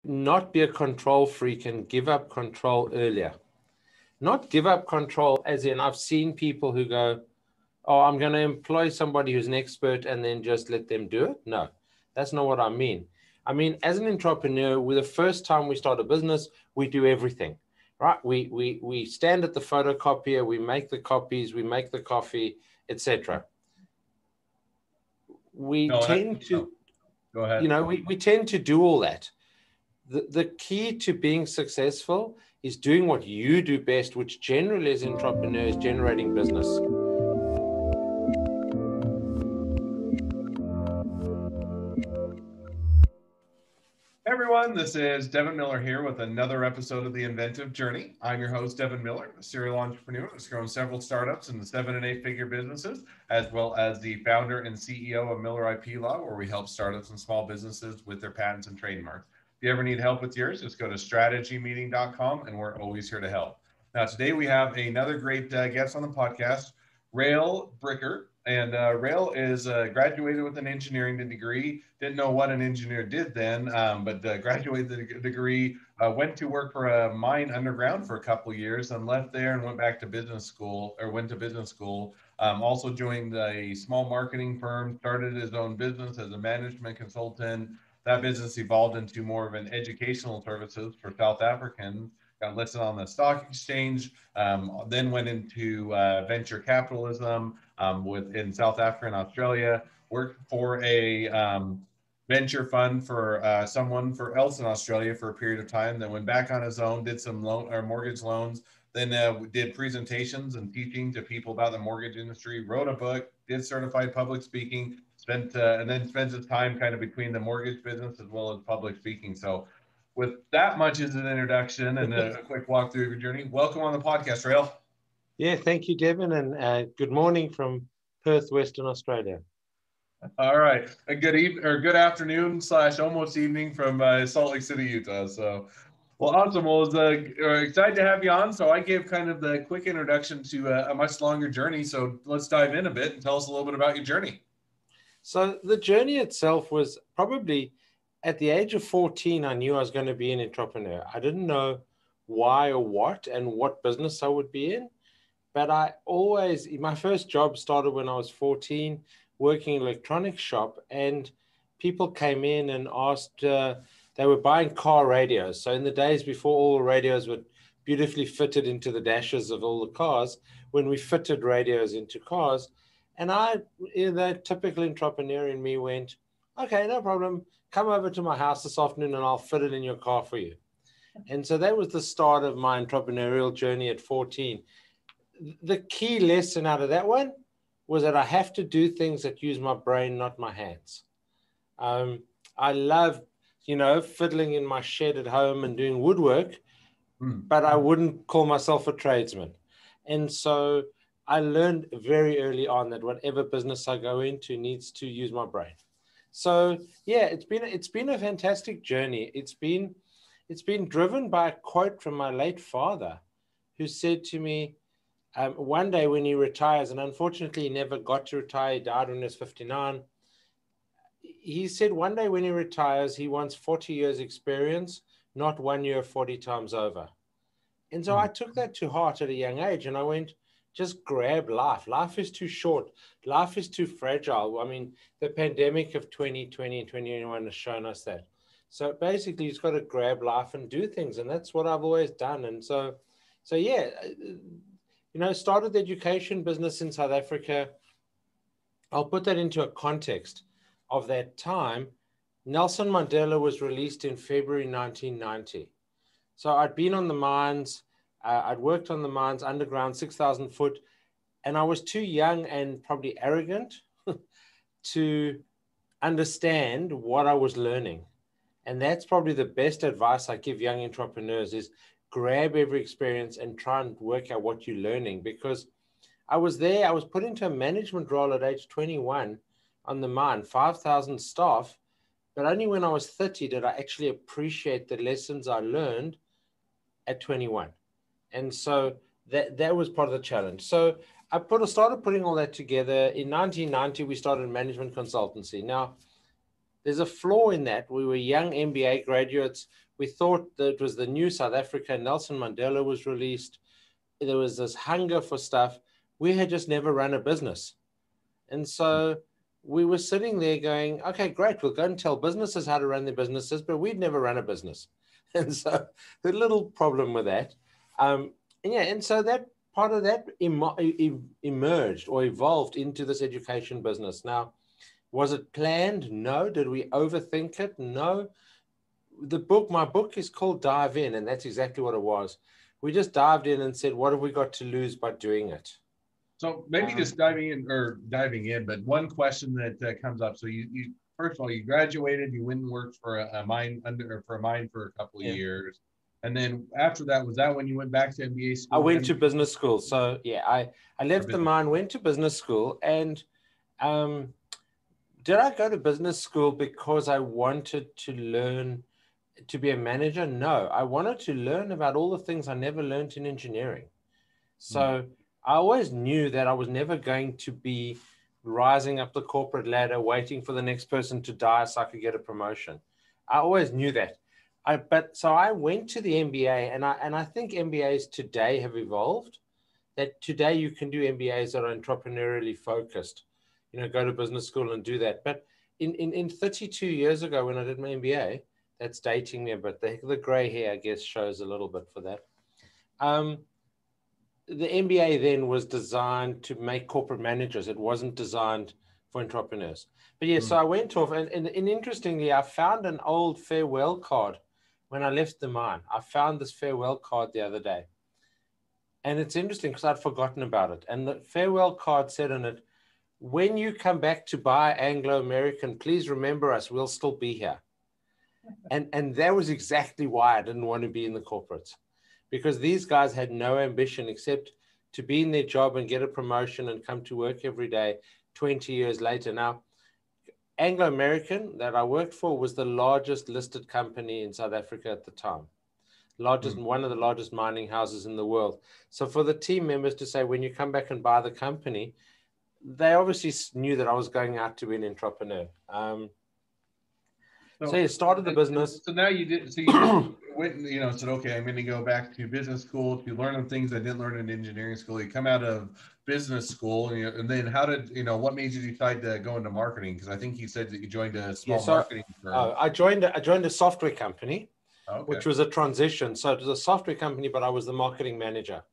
not be a control freak and give up control earlier. Not give up control as in I've seen people who go, oh, I'm going to employ somebody who's an expert and then just let them do it. No, that's not what I mean. I mean, as an entrepreneur, the first time we start a business, we do everything, right? We stand at the photocopier, we make the copies, we make the coffee, etc. We tend to, go ahead. We tend to do all that. The key to being successful is doing what you do best, which generally as entrepreneurs, generating business. Hey everyone, this is Devin Miller here with another episode of the Inventive Journey. I'm your host, Devin Miller, a serial entrepreneur who's grown several startups into 7- and 8-figure businesses, as well as the founder and CEO of Miller IP Law, where we help startups and small businesses with their patents and trademarks. If you ever need help with yours, just go to strategymeeting.com and we're always here to help. Now, today we have another great guest on the podcast, Rael Bricker. And Rael is graduated with an engineering degree. Didn't know what an engineer did then, but graduated the degree, went to work for a mine underground for a couple of years, and left there and went back to business school, or went to business school. Also joined a small marketing firm, started his own business as a management consultant. That business evolved into more of an educational services for South Africans. Got listed on the stock exchange, then went into venture capitalism in South Africa and Australia, worked for a venture fund for someone else in Australia for a period of time, then went back on his own, did some mortgage loans, then did presentations and teaching to people about the mortgage industry, wrote a book, did certified public speaking, and then spends his time kind of between the mortgage business as well as public speaking. So with that much as an introduction and a quick walkthrough of your journey, welcome on the podcast, Rael. Yeah, thank you, Devin, and good morning from Perth, Western Australia. All right, a good afternoon / almost evening from Salt Lake City, Utah. So, well, awesome. Well, we're excited to have you on. So I gave kind of the quick introduction to a much longer journey. So let's dive in a bit and tell us a little bit about your journey. So the journey itself was probably at the age of 14, I knew I was going to be an entrepreneur. I didn't know why or what and what business I would be in. But my first job started when I was 14, working in an electronics shop, and people came in and asked, they were buying car radios. So in the days before all the radios were beautifully fitted into the dashes of all the cars, when we fitted radios into cars, and the typical entrepreneur in me went, okay, no problem. Come over to my house this afternoon and I'll fit it in your car for you. And so that was the start of my entrepreneurial journey at 14. The key lesson out of that one was that I have to do things that use my brain, not my hands. I love, fiddling in my shed at home and doing woodwork, but I wouldn't call myself a tradesman. And so I learned very early on that whatever business I go into needs to use my brain. So yeah, it's been a fantastic journey. It's been driven by a quote from my late father, who said to me, one day when he retires, and unfortunately he never got to retire, he died when he was 59. He said one day when he retires, he wants 40 years experience, not 1 year 40 times over. And so I took that to heart at a young age, and I went, just grab life. Life is too short. Life is too fragile. I mean, the pandemic of 2020 and 2021 has shown us that. So basically, you've got to grab life and do things, and that's what I've always done. And so yeah, started the education business in South Africa. I'll put that into a context of that time. Nelson Mandela was released in February 1990. So I'd been on the mines. I'd worked on the mines underground, 6,000 foot, and I was too young and probably arrogant to understand what I was learning. And that's probably the best advice I give young entrepreneurs is grab every experience and try and work out what you're learning. Because I was put into a management role at age 21 on the mine, 5,000 staff, but only when I was 30 did I actually appreciate the lessons I learned at 21. And so that was part of the challenge. So I started putting all that together. In 1990, we started management consultancy. Now, there's a flaw in that. We were young MBA graduates. We thought that it was the new South Africa. Nelson Mandela was released. There was this hunger for stuff. We had just never run a business. And so we were sitting there going, okay, great, we'll go and tell businesses how to run their businesses, but we'd never run a business. And so the little problem with that. And so that part of that emerged or evolved into this education business. Now, was it planned? No. Did we overthink it? No. My book is called Dive In, and that's exactly what it was. We just dived in and said, what have we got to lose by doing it? So maybe just diving in, but one question that comes up. So you first of all, you graduated, you went and worked for a mine for a couple of years. And then after that, was that when you went back to MBA school? I went to business school. So yeah, I left the mine, went to business school. And did I go to business school because I wanted to learn to be a manager? No, I wanted to learn about all the things I never learned in engineering. So I always knew that I was never going to be rising up the corporate ladder, waiting for the next person to die so I could get a promotion. I always knew that. So I went to the MBA, and I think MBAs today have evolved. That today you can do MBAs that are entrepreneurially focused. Go to business school and do that. But in 32 years ago when I did my MBA, that's dating me, but the gray hair, I guess, shows a little bit for that. The MBA then was designed to make corporate managers. It wasn't designed for entrepreneurs. But yeah, so I went off, and interestingly, I found an old farewell card when I left the mine. I found this farewell card the other day. And it's interesting because I'd forgotten about it. And the farewell card said on it, when you come back to buy Anglo-American, please remember us, we'll still be here. And that was exactly why I didn't want to be in the corporates. Because these guys had no ambition except to be in their job and get a promotion and come to work every day 20 years later. Now, Anglo-American that I worked for was the largest listed company in South Africa at the time. One of the largest mining houses in the world. So for the team members to say, when you come back and buy the company, they obviously knew that I was going out to be an entrepreneur. So you started the business. So now you did. So you went and said, okay, I'm going to go back to business school to learn the things I didn't learn in engineering school. You come out of business school, and then how did what made you decide to go into marketing? Because I think you said that you joined a small marketing firm. I joined a software company, which was a transition. So it was a software company, but I was the marketing manager.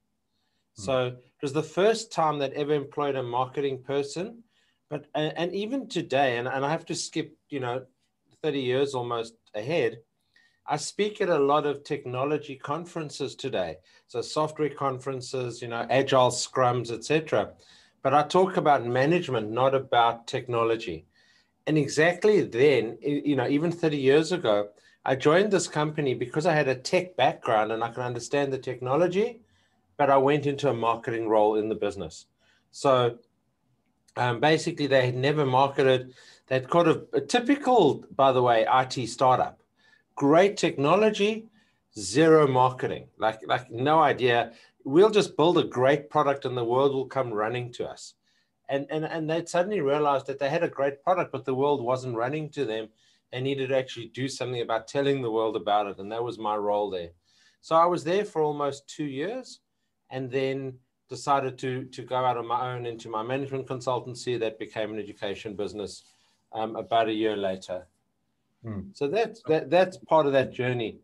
So it was the first time that ever employed a marketing person. But and even today, and I have to skip 30 years almost ahead, I speak at a lot of technology conferences today. So software conferences, agile scrums, etc. But I talk about management, not about technology. And exactly then, even 30 years ago, I joined this company because I had a tech background and I could understand the technology, but I went into a marketing role in the business. So basically they had never marketed. That kind of a typical, by the way, IT startup. Great technology, zero marketing. Like no idea. We'll just build a great product and the world will come running to us. And they suddenly realized that they had a great product, but the world wasn't running to them. They needed to actually do something about telling the world about it. And that was my role there. So I was there for almost 2 years and then decided to go out on my own into my management consultancy that became an education business about a year later. So that's part of that journey.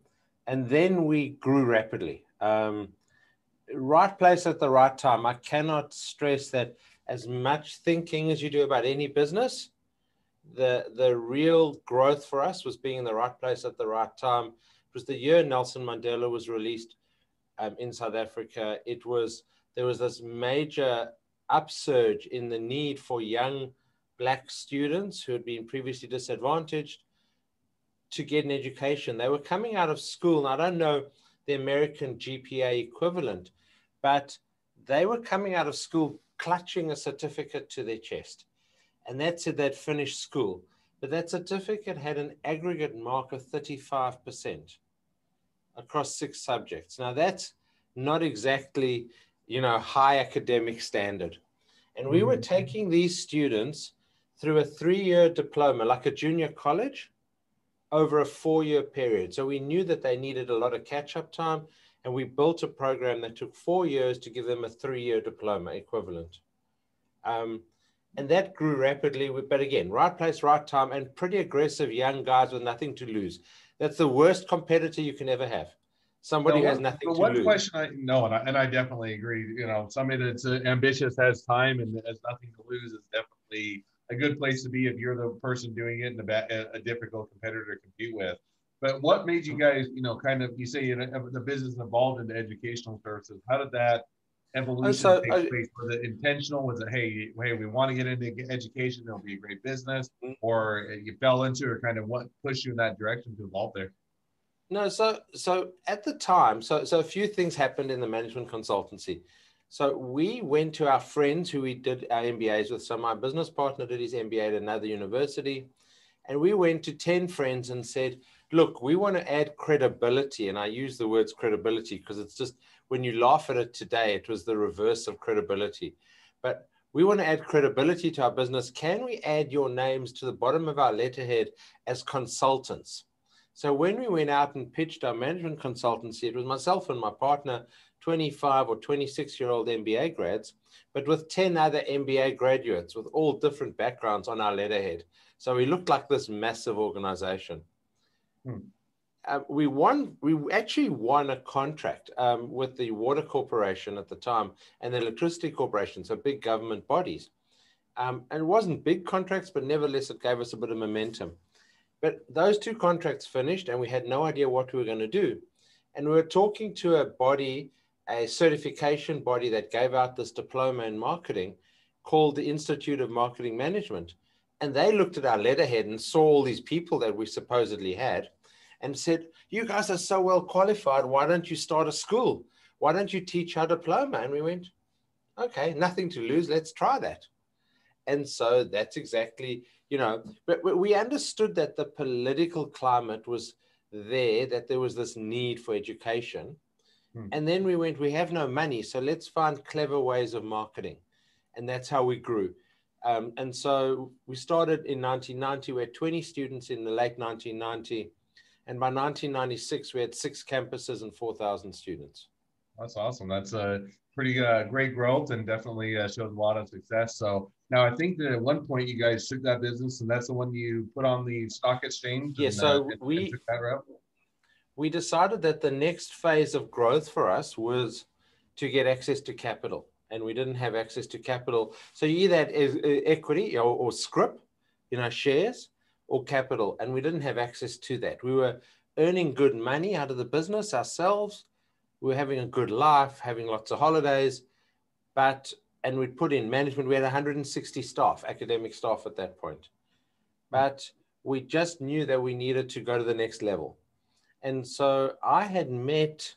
And then we grew rapidly. Right place at the right time. I cannot stress that as much thinking as you do about any business, the real growth for us was being in the right place at the right time. It was the year Nelson Mandela was released in South Africa. There was this major upsurge in the need for young Black students who had been previously disadvantaged to get an education. They were coming out of school, and I don't know the American GPA equivalent, but they were coming out of school clutching a certificate to their chest. And that said they'd finished school. But that certificate had an aggregate mark of 35% across 6 subjects. Now, that's not exactly, high academic standard. And we were taking these students through a 3-year diploma, like a junior college, over a 4-year period. So we knew that they needed a lot of catch-up time, and we built a program that took 4 years to give them a 3-year diploma equivalent. And that grew rapidly, but again, right place, right time, and pretty aggressive young guys with nothing to lose. That's the worst competitor you can ever have. Somebody who has nothing to one lose. question I definitely agree. You know, somebody that's ambitious, has time, and has nothing to lose is definitely a good place to be if you're the person doing it and a difficult competitor to compete with. But what made you guys, you know, kind of, you say the business evolved into educational services. How did that evolution take place? Was it intentional? Was it, hey, we want to get into education, it'll be a great business, or you fell into, or kind of what pushed you in that direction to evolve there? No, so at the time, so a few things happened in the management consultancy. So we went to our friends who we did our MBAs with. So my business partner did his MBA at another university, and we went to 10 friends and said, look, we want to add credibility. And I use the words credibility because it's just, when you laugh at it today, it was the reverse of credibility. But we want to add credibility to our business. Can we add your names to the bottom of our letterhead as consultants? So when we went out and pitched our management consultancy, it was myself and my partner, 25 or 26-year-old MBA grads, but with 10 other MBA graduates with all different backgrounds on our letterhead. So we looked like this massive organization. We actually won a contract with the Water Corporation at the time and the Electricity Corporation, so big government bodies. And it wasn't big contracts, but nevertheless, it gave us a bit of momentum. But those two contracts finished and we had no idea what we were going to do. And we were talking to a body, a certification body that gave out this diploma in marketing called the Institute of Marketing Management. And they looked at our letterhead and saw all these people that we supposedly had and said, you guys are so well qualified. Why don't you start a school? Why don't you teach our diploma? And we went, okay, nothing to lose. Let's try that. And so that's exactly, but we understood that the political climate was there, that there was this need for education. And then we went, we have no money, so let's find clever ways of marketing. And that's how we grew. And so we started in 1990. We had 20 students in the late 1990. And by 1996, we had 6 campuses and 4,000 students. That's awesome. That's a pretty great growth, and definitely shows a lot of success. So now I think that at one point you guys took that business, and that's the one you put on the stock exchange. Yeah, so and took that route. We decided that the next phase of growth for us was to get access to capital, and we didn't have access to capital. So you either had equity or scrip, shares, or capital, and we didn't have access to that. We were earning good money out of the business ourselves. We were having a good life, having lots of holidays, and we'd put in management. We had 160 staff, academic staff at that point. But we just knew that we needed to go to the next level. And so I had met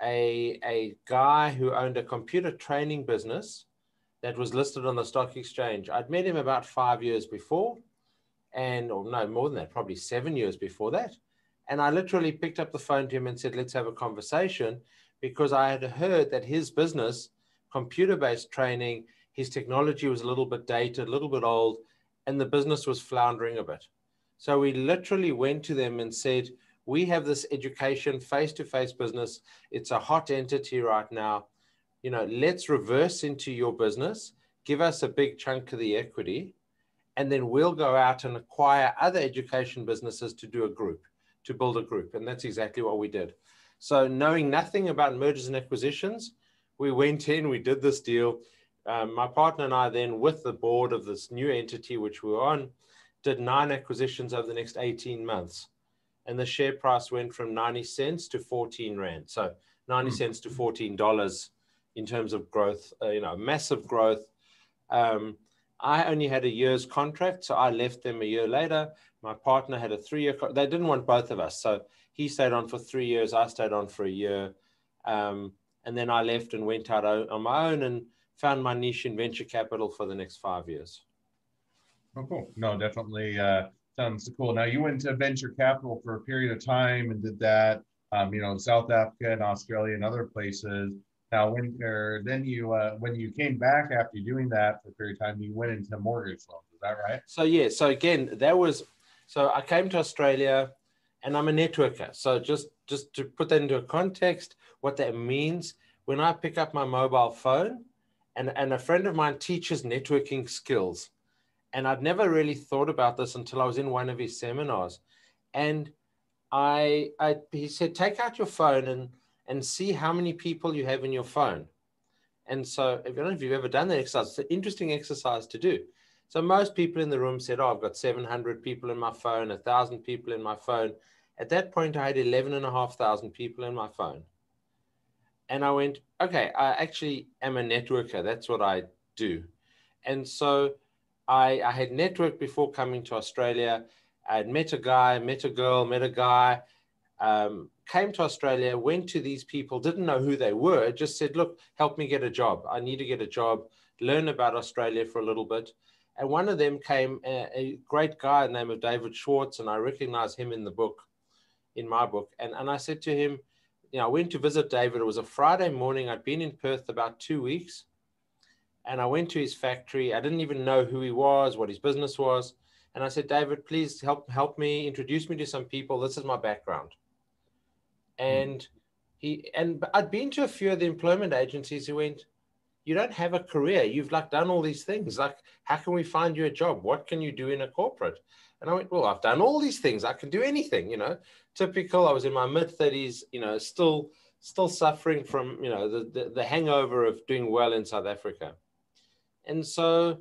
a guy who owned a computer training business that was listed on the stock exchange. I'd met him about 5 years before, or no, more than that, probably 7 years before that. And I literally picked up the phone to him and said, let's have a conversation, because I had heard that his business, computer-based training, his technology was a little bit dated, a little bit old, and the business was floundering a bit. So we literally went to them and said, we have this education face-to-face business. It's a hot entity right now. Let's reverse into your business, give us a big chunk of the equity, and then we'll go out and acquire other education businesses to build a group. And that's exactly what we did. So knowing nothing about mergers and acquisitions, we went in, we did this deal. My partner and I then, with the board of this new entity, which we were on, did 9 acquisitions over the next 18 months. And the share price went from 90 cents to 14 Rand. So 90 cents to $14 in terms of growth, massive growth. I only had a year's contract, so I left them a year later. My partner had a 3-year contract. They didn't want both of us. So he stayed on for 3 years. I stayed on for a year. And then I left and went out on my own and found my niche in venture capital for the next 5 years. Oh, cool. No, definitely sounds cool. Now, you went to venture capital for a period of time and did that, in South Africa and Australia and other places. Now, when you came back after doing that for a period of time, you went into mortgage loans. Is that right? So yeah, so again, so I came to Australia and I'm a networker. So just to put that into a context, what that means, when I pick up my mobile phone and a friend of mine teaches networking skills, and I'd never really thought about this until I was in one of his seminars. And he said, take out your phone and see how many people you have in your phone. And so I don't know if you've ever done that exercise. It's an interesting exercise to do. So most people in the room said, oh, I've got 700 people in my phone, 1,000 people in my phone. At that point, I had 11,500 people in my phone. And I went, okay, I actually am a networker. That's what I do. And so I had networked before coming to Australia. I had met a guy, met a girl, met a guy, came to Australia, went to these people, didn't know who they were, just said, look, help me get a job. I need to get a job, learn about Australia for a little bit. And one of them came, a great guy named David Schwartz, and I recognize him in the book, in my book. And I said to him, you know, I went to visit David. It was a Friday morning. I'd been in Perth about 2 weeks. And I went to his factory. I didn't even know who he was, what his business was. And I said, David, please help me, introduce me to some people. This is my background. And I'd been to a few of the employment agencies who went, you don't have a career. You've like done all these things. Like, how can we find you a job? What can you do in a corporate? And I went, well, I've done all these things. I can do anything, you know, typical. I was in my mid-30s, you know, still suffering from, you know, the hangover of doing well in South Africa. And so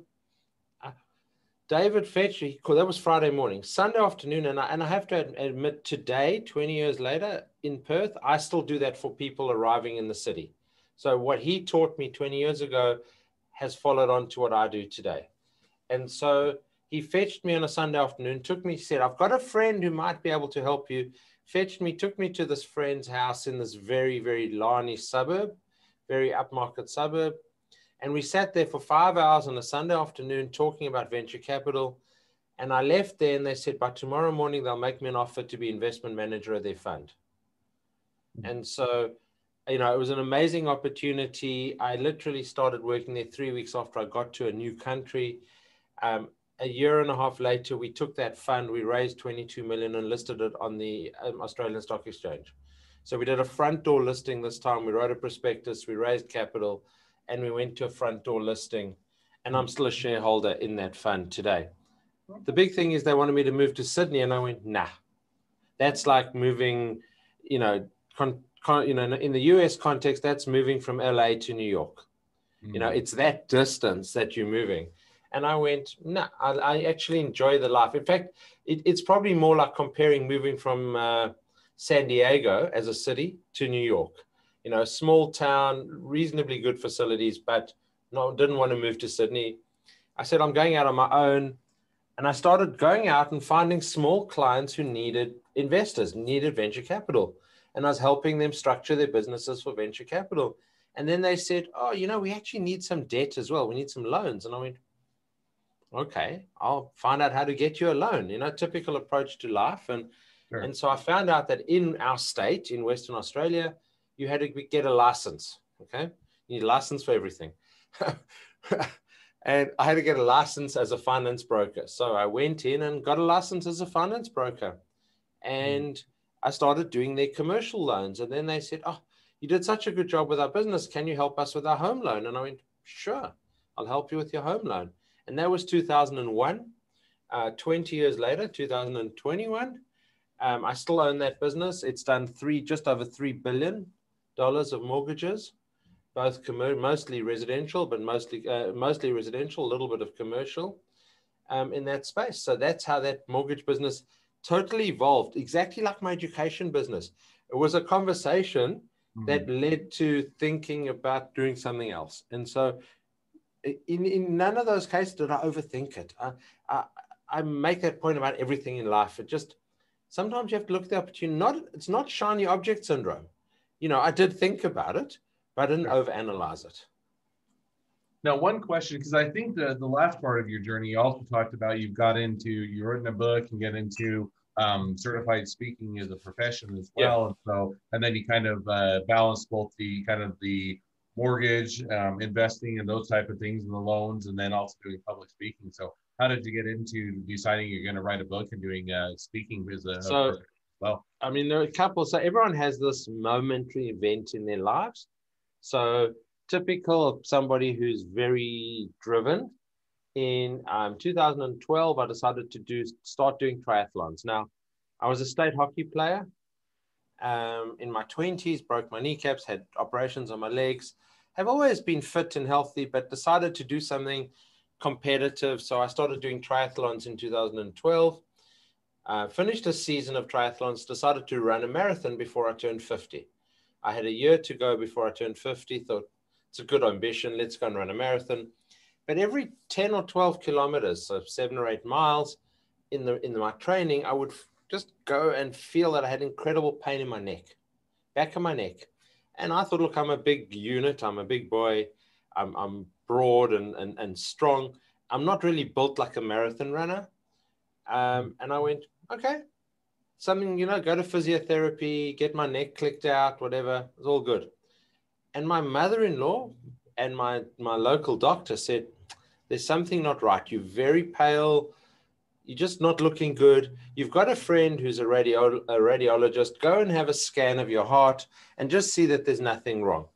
David fetched me, that was Friday morning, Sunday afternoon. And I have to admit, today, 20 years later in Perth, I still do that for people arriving in the city. So what he taught me 20 years ago has followed on to what I do today. And so he fetched me on a Sunday afternoon, took me, said, I've got a friend who might be able to help you. Fetched me, took me to this friend's house in this very, very Lani suburb, very upmarket suburb. And we sat there for 5 hours on a Sunday afternoon talking about venture capital. And I left there and they said, by tomorrow morning, they'll make me an offer to be investment manager of their fund. And so, you know, it was an amazing opportunity. I literally started working there 3 weeks after I got to a new country. A year and a half later, we took that fund, we raised 22 million and listed it on the Australian Stock Exchange. So we did a front door listing this time. We wrote a prospectus, we raised capital, and we went to a front door listing. And I'm still a shareholder in that fund today. The big thing is they wanted me to move to Sydney, and I went, nah. That's like moving, you know, in the US context, that's moving from LA to New York. You know, it's that distance that you're moving. And I went, no, I actually enjoy the life. In fact, it's probably more like comparing moving from San Diego as a city to New York. You know, a small town, reasonably good facilities, but didn't want to move to Sydney. I said, I'm going out on my own. And I started going out and finding small clients who needed investors, needed venture capital. And I was helping them structure their businesses for venture capital. And then they said, oh, you know, we actually need some debt as well. We need some loans. And I went, okay, I'll find out how to get you a loan, you know, typical approach to life. And so I found out that in our state, in Western Australia, you had to get a license, okay? You need a license for everything. And I had to get a license as a finance broker. So I went in and got a license as a finance broker. And I started doing their commercial loans. And then they said, oh, you did such a good job with our business. Can you help us with our home loan? And I went, sure, I'll help you with your home loan. And that was 2001. 20 years later, 2021, I still own that business. It's done just over $3 billion of mortgages, both mostly residential, but mostly residential, a little bit of commercial in that space. So that's how that mortgage business totally evolved, exactly like my education business. It was a conversation that led to thinking about doing something else. And so in none of those cases did I overthink it. I make that point about everything in life. It just, sometimes you have to look at the opportunity. It's not shiny object syndrome. You know, I did think about it, but I didn't overanalyze it. Now, one question, because I think the last part of your journey, you also talked about you've written a book and get into certified speaking as a profession as well. Yeah. And then you kind of balance both the mortgage, investing and those type of things and the loans, and then also doing public speaking. So how did you get into deciding you're going to write a book and doing speaking as a So, profession? Well, I mean, there are a couple. So everyone has this momentary event in their lives. So typical of somebody who's very driven. In 2012, I decided to start doing triathlons. Now, I was a state hockey player in my 20s, broke my kneecaps, had operations on my legs, have always been fit and healthy, but decided to do something competitive. So I started doing triathlons in 2012, finished a season of triathlons, decided to run a marathon before I turned 50. I had a year to go before I turned 50, thought it's a good ambition, let's go and run a marathon. But every 10 or 12 kilometers, so 7 or 8 miles in my training, I would just go and feel that I had incredible pain in my neck, back of my neck. And I thought, look, I'm a big unit. I'm a big boy. I'm broad and strong. I'm not really built like a marathon runner. And I went, okay, something, go to physiotherapy, get my neck clicked out, whatever. It's all good. And my mother-in-law and my local doctor said, there's something not right. You're very pale. You're just not looking good. You've got a friend who's a radiologist. Go and have a scan of your heart and just see that there's nothing wrong.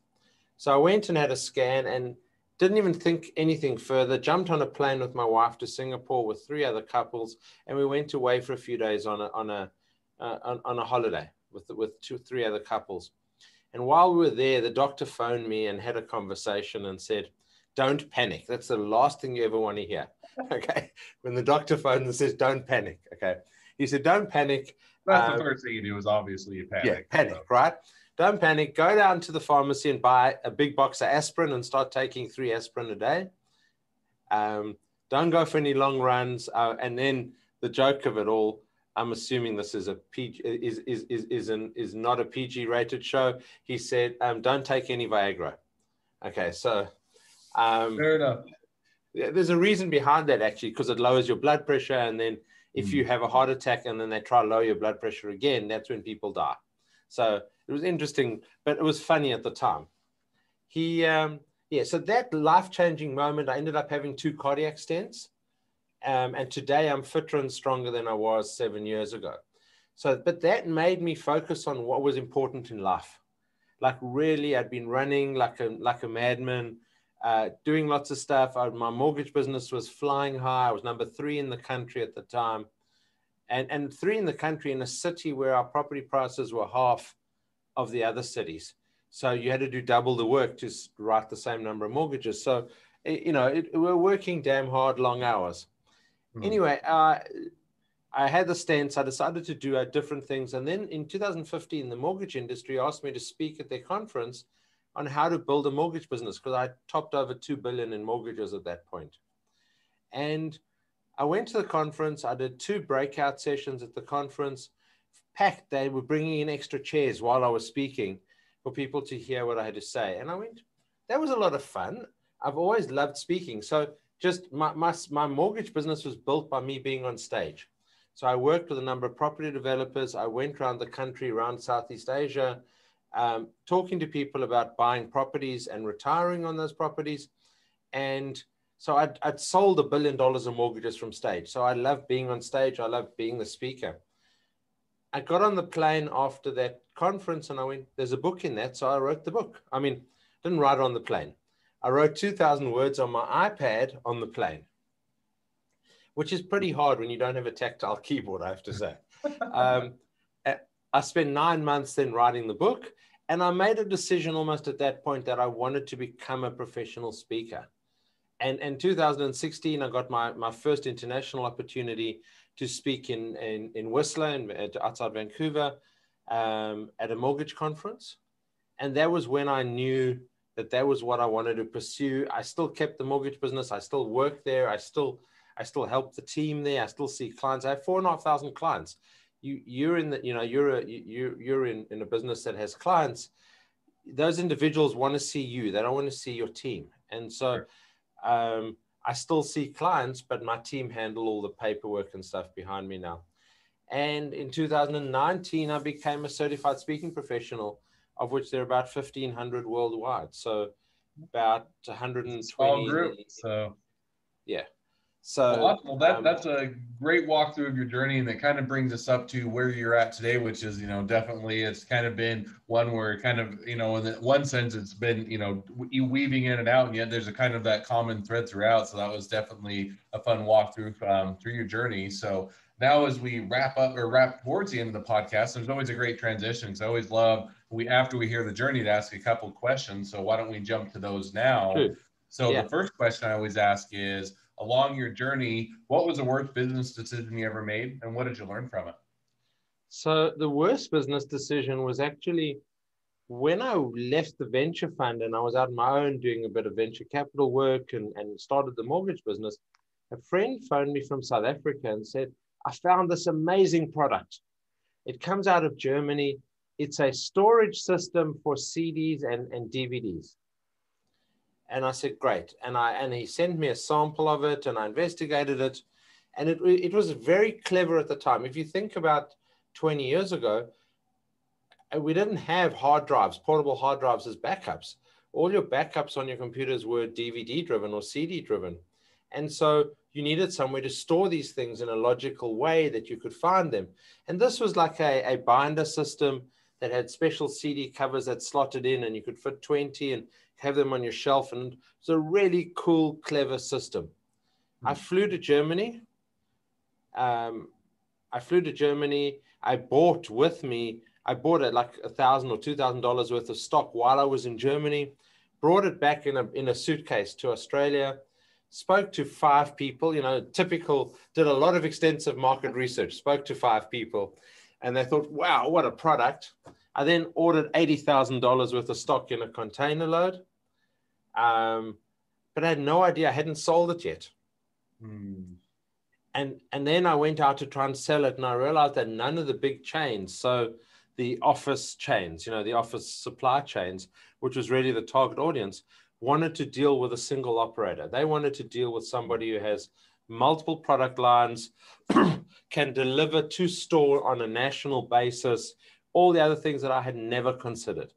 So I went and had a scan and didn't even think anything further, jumped on a plane with my wife to Singapore with 3 other couples. And we went away for a few days on a holiday with 2-3 other couples. And while we were there, the doctor phoned me and had a conversation and said, don't panic. That's the last thing you ever want to hear. Okay. When the doctor phones and says, don't panic. Okay. He said, don't panic. That's the first thing you do is obviously you panic. Yeah, panic, so. Right? Don't panic. Go down to the pharmacy and buy a big box of aspirin and start taking 3 aspirin a day. Don't go for any long runs. And then the joke of it all, I'm assuming this is a PG, is not a PG rated show. He said, don't take any Viagra. Okay. So, fair enough. There's a reason behind that actually, because it lowers your blood pressure. And then if you have a heart attack and then they try to lower your blood pressure again, that's when people die. So it was interesting, but it was funny at the time. So that life-changing moment, I ended up having 2 cardiac stents. And today I'm fitter and stronger than I was 7 years ago. So, but that made me focus on what was important in life. Like really, I'd been running like a madman, doing lots of stuff. My mortgage business was flying high. I was number 3 in the country at the time. And 3 in the country in a city where our property prices were half of the other cities. So you had to do double the work to write the same number of mortgages. So, we're working damn hard, long hours. Anyway, I had the stents. I decided to do different things. And then in 2015, the mortgage industry asked me to speak at their conference on how to build a mortgage business, because I topped over 2 billion in mortgages at that point. And I went to the conference. I did 2 breakout sessions at the conference, packed. They were bringing in extra chairs while I was speaking for people to hear what I had to say. And I went, that was a lot of fun. I've always loved speaking. So just my mortgage business was built by me being on stage. So I worked with a number of property developers. I went around the country, around Southeast Asia, talking to people about buying properties and retiring on those properties. And so I'd sold $1 billion of mortgages from stage. So I love being on stage. I love being the speaker. I got on the plane after that conference and I went, there's a book in that. So I wrote the book. I mean, didn't write it on the plane. I wrote 2,000 words on my iPad on the plane, which is pretty hard when you don't have a tactile keyboard, I have to say. I spent 9 months then writing the book, and I made a decision almost at that point that I wanted to become a professional speaker. And in 2016, I got my first international opportunity to speak in Whistler, outside Vancouver, at a mortgage conference. And that was when I knew that was what I wanted to pursue. I still kept the mortgage business. I still work there. I still help the team there. I still see clients. I have 4,500 clients. You're in a business that has clients. Those individuals want to see you. They don't want to see your team. And so I still see clients, but my team handle all the paperwork and stuff behind me now. And in 2019, I became a certified speaking professional, of which there are about 1,500 worldwide. So about 120. Small group. So yeah. So, awesome. Well, that's a great walkthrough of your journey, and it kind of brings us up to where you're at today, which is, definitely it's kind of been one where kind of, in one sense, it's been, weaving in and out, and yet there's a kind of that common thread throughout. So that was definitely a fun walkthrough through your journey. So now, as we wrap towards the end of the podcast, there's always a great transition. Because I always love after we hear the journey to ask a couple of questions. So why don't we jump to those now? true. So Yeah. the first question I always ask is, along your journey, what was the worst business decision you ever made, and what did you learn from it? So the worst business decision was actually when I left the venture fund and I was out on my own doing a bit of venture capital work and started the mortgage business. A friend phoned me from South Africa and said, I found this amazing product. It comes out of Germany. It's a storage system for CDs and DVDs. And I said, great. And he sent me a sample of it and I investigated it. And it was very clever at the time. If you think about 20 years ago, we didn't have hard drives, portable hard drives as backups. All your backups on your computers were DVD driven or CD driven. And so you needed somewhere to store these things in a logical way that you could find them. And this was like a binder system that had special CD covers that slotted in and you could fit 20 and have them on your shelf. And it's a really cool, clever system. I flew to Germany. I bought it like $1,000 or $2,000 worth of stock while I was in Germany, brought it back in a suitcase to Australia, spoke to 5 people, typical, did a lot of extensive market research, spoke to 5 people, and they thought, wow, what a product. I then ordered $80,000 worth of stock in a container load, but I had no idea. I hadn't sold it yet. And then I went out to try and sell it, and I realized that none of the big chains, so the office chains, the office supply chains, which was really the target audience, wanted to deal with a single operator. They wanted to deal with somebody who has multiple product lines, can deliver to store on a national basis, all the other things that I had never considered.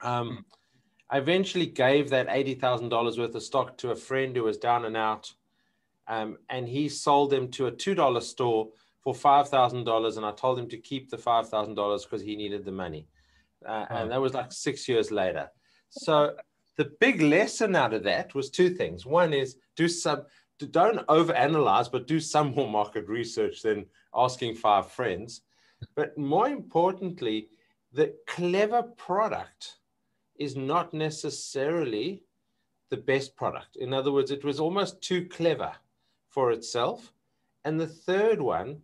I eventually gave that $80,000 worth of stock to a friend who was down and out, and he sold them to a $2 store for $5,000, and I told him to keep the $5,000 because he needed the money. And that was like 6 years later. So the big lesson out of that was 2 things. One is don't overanalyze, but do some more market research than asking 5 friends. But more importantly, the clever product is not necessarily the best product. In other words, it was almost too clever for itself. And the third one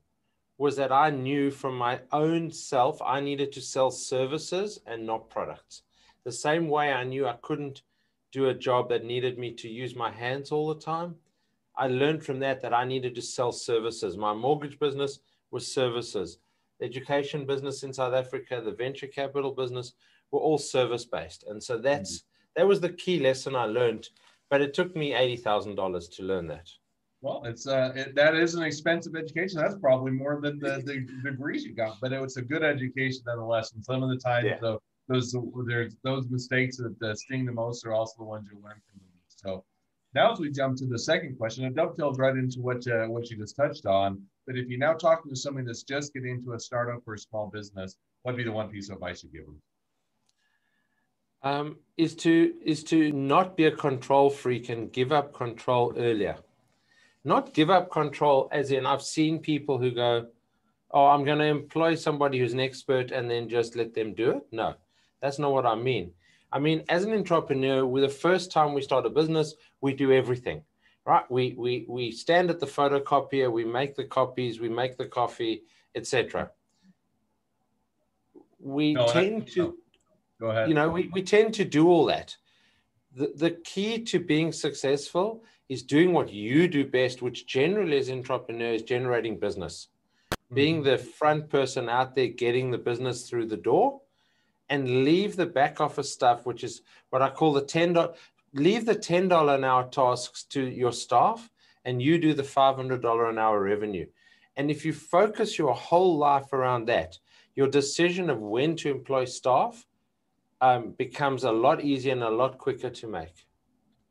was that I knew from my own self, I needed to sell services and not products. The same way I knew I couldn't do a job that needed me to use my hands all the time. I learned from that I needed to sell services. My mortgage business was services. The education business in South Africa, the venture capital business were all service-based. And so that was the key lesson I learned, but it took me $80,000 to learn that. Well, that is an expensive education. That's probably more than the degrees you got, but it was a good education nonetheless. And some of the times, those mistakes that sting the most are also the ones you learn from them. So now, as we jump to the second question, it dovetails right into what you just touched on. But if you're now talking to somebody that's just getting into a startup or a small business, what'd be the one piece of advice you give them? Is to not be a control freak and give up control earlier. Not give up control as in I've seen people who go, oh, I'm going to employ somebody who's an expert and then just let them do it. No, that's not what I mean. I mean, as an entrepreneur, the first time we start a business, we do everything, right? We stand at the photocopier, we make the copies, we make the coffee, etc. We tend to do all that. The key to being successful is doing what you do best, which generally as entrepreneurs, generating business, being the front person out there, getting the business through the door, and leave the back office stuff, which is what I call leave the $10 an hour tasks to your staff, and you do the $500 an hour revenue. And if you focus your whole life around that, your decision of when to employ staff becomes a lot easier and a lot quicker to make.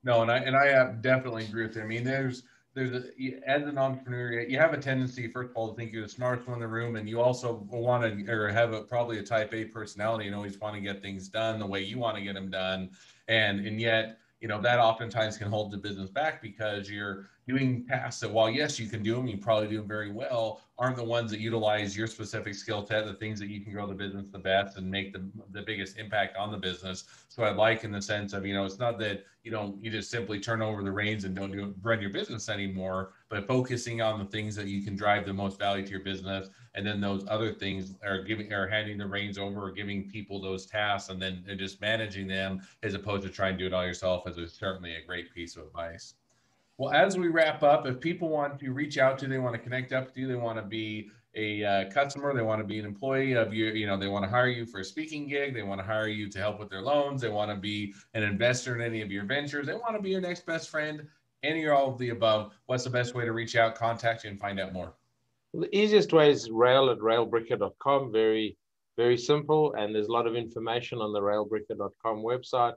No, and I definitely agree with you. I mean, there's as an entrepreneur, you have a tendency, first of all, to think you're the smartest one in the room, and you also want to, or have probably a type A personality and always want to get things done the way you want to get them done. And yet, that oftentimes can hold the business back because you're doing tasks that, while yes, you can do them, you probably do them very well, aren't the ones that utilize your specific skill set, the things that you can grow the business the best and make the biggest impact on the business. So I like, in the sense of, it's not that, you just simply turn over the reins and don't run your business anymore, but focusing on the things that you can drive the most value to your business. And then those other things are handing the reins over, or giving people those tasks, and then just managing them, as opposed to trying to do it all yourself, is certainly a great piece of advice. Well, as we wrap up, if people want to reach out to you, they want to connect up with you, they want to be a customer, they want to be an employee of you, they want to hire you for a speaking gig, they want to hire you to help with their loans, they want to be an investor in any of your ventures, they want to be your next best friend, any or all of the above, what's the best way to reach out, contact you, and find out more? Well, the easiest way is rael@railbricker.com. Very, very simple. And there's a lot of information on the railbricker.com website.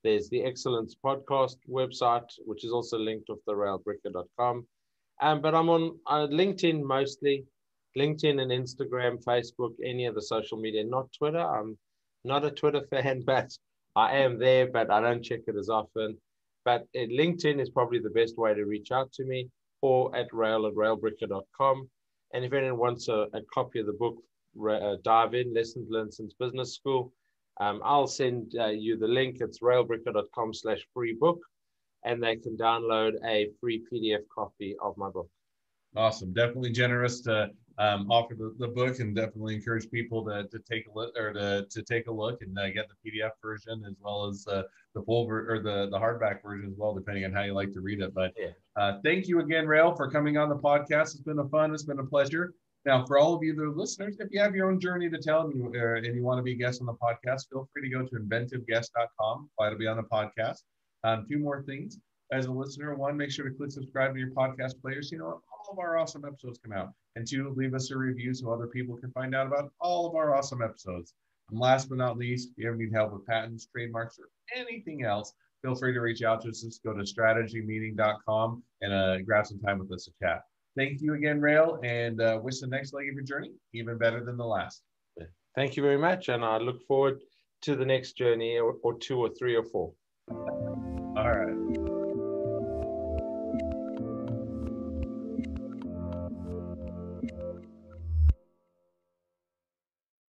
There's the Excellence Podcast website, which is also linked off the railbricker.com. But I'm on LinkedIn mostly, LinkedIn and Instagram, Facebook, any of the social media, not Twitter. I'm not a Twitter fan, but I am there, but I don't check it as often. But LinkedIn is probably the best way to reach out to me, or at rael@railbricker.com. And if anyone wants a copy of the book, Dive In, Lessons Learned Since Business School, I'll send you the link. It's railbricker.com/free-book, and they can download a free PDF copy of my book. Awesome. Definitely generous to offer the book, and definitely encourage people to take a look, or to take a look and get the PDF version, as well as the full or the hardback version as well, depending on how you like to read it. But thank you again, Rael, for coming on the podcast. It's been it's been a pleasure. Now, for all of you, the listeners, if you have your own journey to tell, and you want to be a guest on the podcast, feel free to go to inventiveguest.com, apply to be on the podcast. Two more things. As a listener, one, make sure to click subscribe to your podcast player so all of our awesome episodes come out. And two, leave us a review so other people can find out about all of our awesome episodes. And last but not least, if you ever need help with patents, trademarks, or anything else, feel free to reach out to us. Just go to strategymeeting.com and grab some time with us to chat. Thank you again, Rael, and wish the next leg of your journey even better than the last. Thank you very much, and I look forward to the next journey, or two or three or four. All right.